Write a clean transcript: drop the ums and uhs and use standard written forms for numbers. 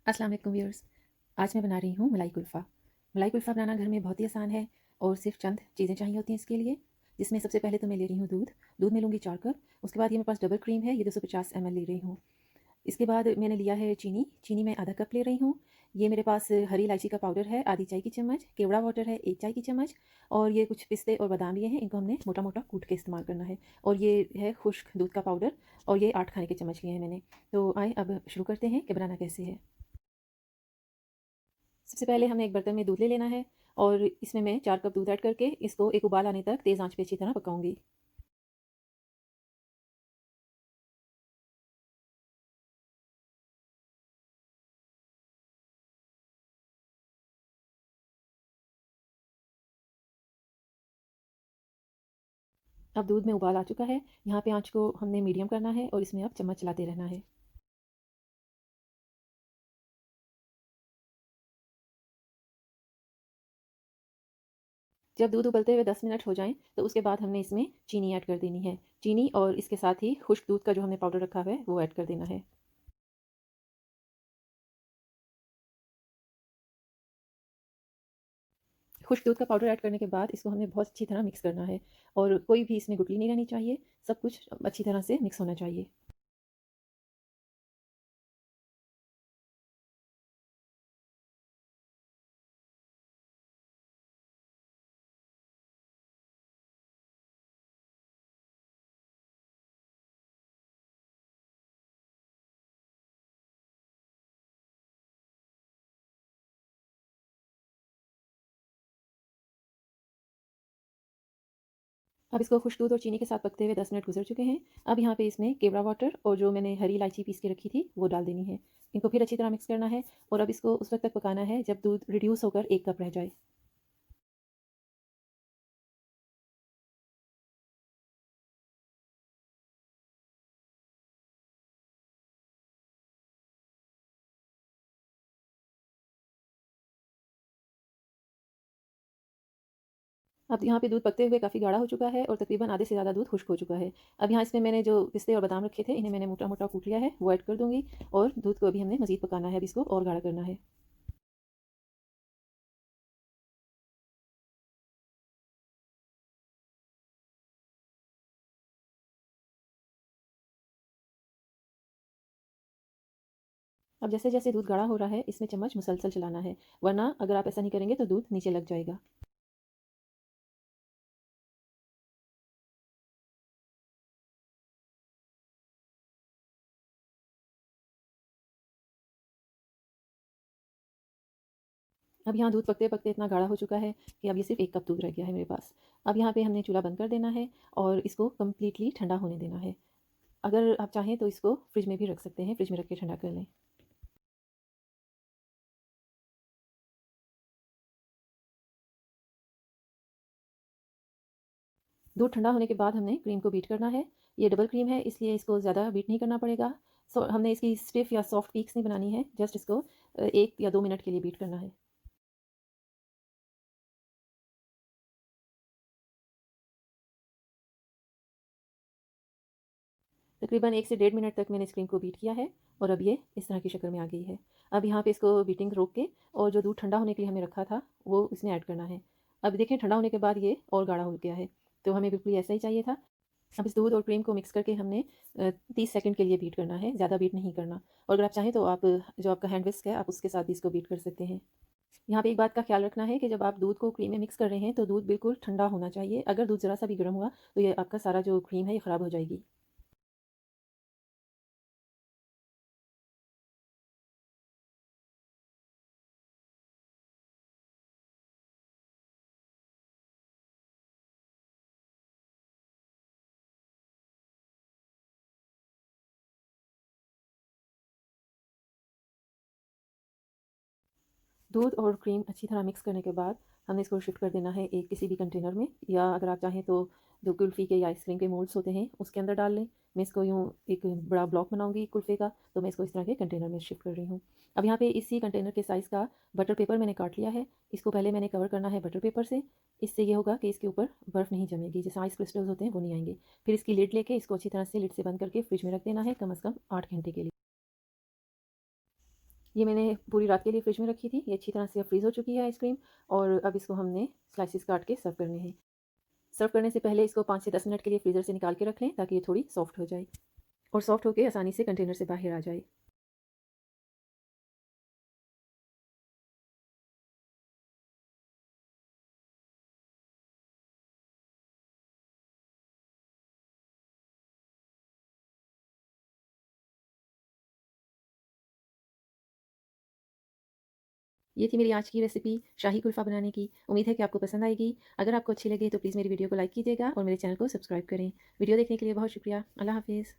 अस्सलाम वालेकुम व्यूअर्स। आज मैं बना रही हूँ मलाई कुल्फ़ा। मलाई कुल्फ़ा बनाना घर में बहुत ही आसान है और सिर्फ चंद चीज़ें चाहिए होती हैं इसके लिए। जिसमें सबसे पहले तो मैं ले रही हूँ दूध। दूध में लूँगी 4 कप। उसके बाद ये मेरे पास डबल क्रीम है, ये 250 ml ले रही हूँ। इसके बाद मैंने लिया है चीनी। चीनी मैं आधा कप ले रही हूँ। ये मेरे पास हरी इलायची का पाउडर है आधी चाय की चम्मच, केवड़ा वाटर है 1 चाय की चम्मच और ये कुछ पिस्ते और बादाम लिए हैं, इनको हमने मोटा-मोटा कूट के इस्तेमाल करना है। और ये है खुश्क दूध का पाउडर और ये 8 खाने के चम्मच लिए हैं मैंने। तो आइए अब शुरू करते हैं कि बनाना कैसे है। सबसे पहले हमें एक बर्तन में दूध ले लेना है और इसमें मैं 4 कप दूध ऐड करके इसको एक उबाल आने तक तेज़ आंच पे अच्छी तरह पकाऊंगी। अब दूध में उबाल आ चुका है। यहाँ पे आंच को हमने मीडियम करना है और इसमें अब चम्मच चलाते रहना है। जब दूध उबलते हुए 10 मिनट हो जाएं तो उसके बाद हमने इसमें चीनी ऐड कर देनी है। चीनी और इसके साथ ही खुश्क दूध का जो हमने पाउडर रखा हुआ है वो ऐड कर देना है। खुश्क दूध का पाउडर ऐड करने के बाद इसको हमें बहुत अच्छी तरह मिक्स करना है और कोई भी इसमें गुठली नहीं रहनी चाहिए। सब कुछ अच्छी तरह से मिक्स होना चाहिए। अब इसको खुश्क दूध और चीनी के साथ पकते हुए 10 मिनट गुजर चुके हैं। अब यहाँ पे इसमें केवड़ा वाटर और जो मैंने हरी इलायची पीस के रखी थी वो डाल देनी है। इनको फिर अच्छी तरह मिक्स करना है और अब इसको उस वक्त तक पकाना है जब दूध रिड्यूस होकर 1 कप रह जाए। अब यहाँ पे दूध पकते हुए काफ़ी गाढ़ा हो चुका है और तकरीबन आधे से ज़्यादा दूध खुश्क हो चुका है। अब यहाँ इसमें मैंने जो पिस्ते और बादाम रखे थे इन्हें मैंने मोटा-मोटा कूट लिया है, वो ऐड कर दूँगी और दूध को अभी हमने मज़ीद पकाना है, अब इसको और गाढ़ा करना है। अब जैसे-जैसे दूध गाढ़ा हो रहा है इसमें चम्मच मुसलसल चलाना है, वरना अगर आप ऐसा नहीं करेंगे तो दूध नीचे लग जाएगा। अब यहाँ दूध पकते-पकते इतना गाढ़ा हो चुका है कि अब ये सिर्फ़ 1 कप दूध रह गया है मेरे पास। अब यहाँ पे हमने चूल्हा बंद कर देना है और इसको कंप्लीटली ठंडा होने देना है। अगर आप चाहें तो इसको फ्रिज में भी रख सकते हैं, फ्रिज में रख के ठंडा कर लें। दूध ठंडा होने के बाद हमने क्रीम को बीट करना है। ये डबल क्रीम है इसलिए इसको ज़्यादा बीट नहीं करना पड़ेगा। हमने इसकी स्टिफ़ या सॉफ्ट पीक्स नहीं बनानी है, जस्ट इसको 1 या 2 मिनट के लिए बीट करना है। तकरीबन 1 से डेढ़ मिनट तक मैंने इस क्रीम को बीट किया है और अब ये इस तरह की शक्ल में आ गई है। अब यहाँ पे इसको बीटिंग रोक के और जो दूध ठंडा होने के लिए हमने रखा था, वो इसमें ऐड करना है। अब देखें ठंडा होने के बाद ये और गाढ़ा हो गया है, तो हमें बिल्कुल ऐसा ही चाहिए था। अब इस दूध और क्रीम को मिक्स करके हमने 30 सेकंड के लिए बीट करना है, ज़्यादा बीट नहीं करना। और अगर आप चाहें तो आप जो आपका हैंड विस्क है, आप उसके साथ भी इसको बीट कर सकते हैं। यहाँ पे एक बात का ख़्याल रखना है कि जब आप दूध को क्रीम में मिक्स कर रहे हैं, तो दूध बिल्कुल ठंडा होना चाहिए। अगर दूध ज़रा-सा भी गर्म हुआ, तो ये आपका सारा जो क्रीम है, ये ख़राब हो जाएगी। दूध और क्रीम अच्छी तरह मिक्स करने के बाद हमें इसको शिफ्ट कर देना है एक किसी भी कंटेनर में, या अगर आप चाहें तो जो कुल्फ़ी के या आइसक्रीम के मोल्ड्स होते हैं उसके अंदर डाल लें। मैं इसको यूँ एक बड़ा ब्लॉक बनाऊंगी कुल्फ़े का, तो मैं इसको इस तरह के कंटेनर में शिफ्ट कर रही हूँ। अब यहाँ पे इसी कंटेनर के साइज़ का बटर पेपर मैंने काट लिया है। इसको पहले मैंने कवर करना है बटर पेपर से। इससे ये होगा कि इसके ऊपर बर्फ़ नहीं जमेगी, जैसे आइस क्रिस्टल्स होते हैं वो नहीं आएंगे। फिर इसकी लिड लेके इसको अच्छी तरह से लिड से बंद करके फ्रिज में रख देना है कम से कम 8 घंटे के लिए। ये मैंने पूरी रात के लिए फ्रिज में रखी थी। ये अच्छी तरह से अब फ्रीज़ हो चुकी है आइसक्रीम और अब इसको हमने स्लाइसेस काट के सर्व करने हैं। सर्व करने से पहले इसको 5 से 10 मिनट के लिए फ्रीज़र से निकाल के रख लें ताकि ये थोड़ी सॉफ्ट हो जाए और सॉफ्ट होके आसानी से कंटेनर से बाहर आ जाए। ये थी मेरी आज की रेसिपी शाही कुल्फ़ा बनाने की। उम्मीद है कि आपको पसंद आएगी। अगर आपको अच्छी लगे तो प्लीज़ मेरी वीडियो को लाइक कीजिएगा और मेरे चैनल को सब्सक्राइब करें। वीडियो देखने के लिए बहुत शुक्रिया। अल्लाह हाफ़िज़।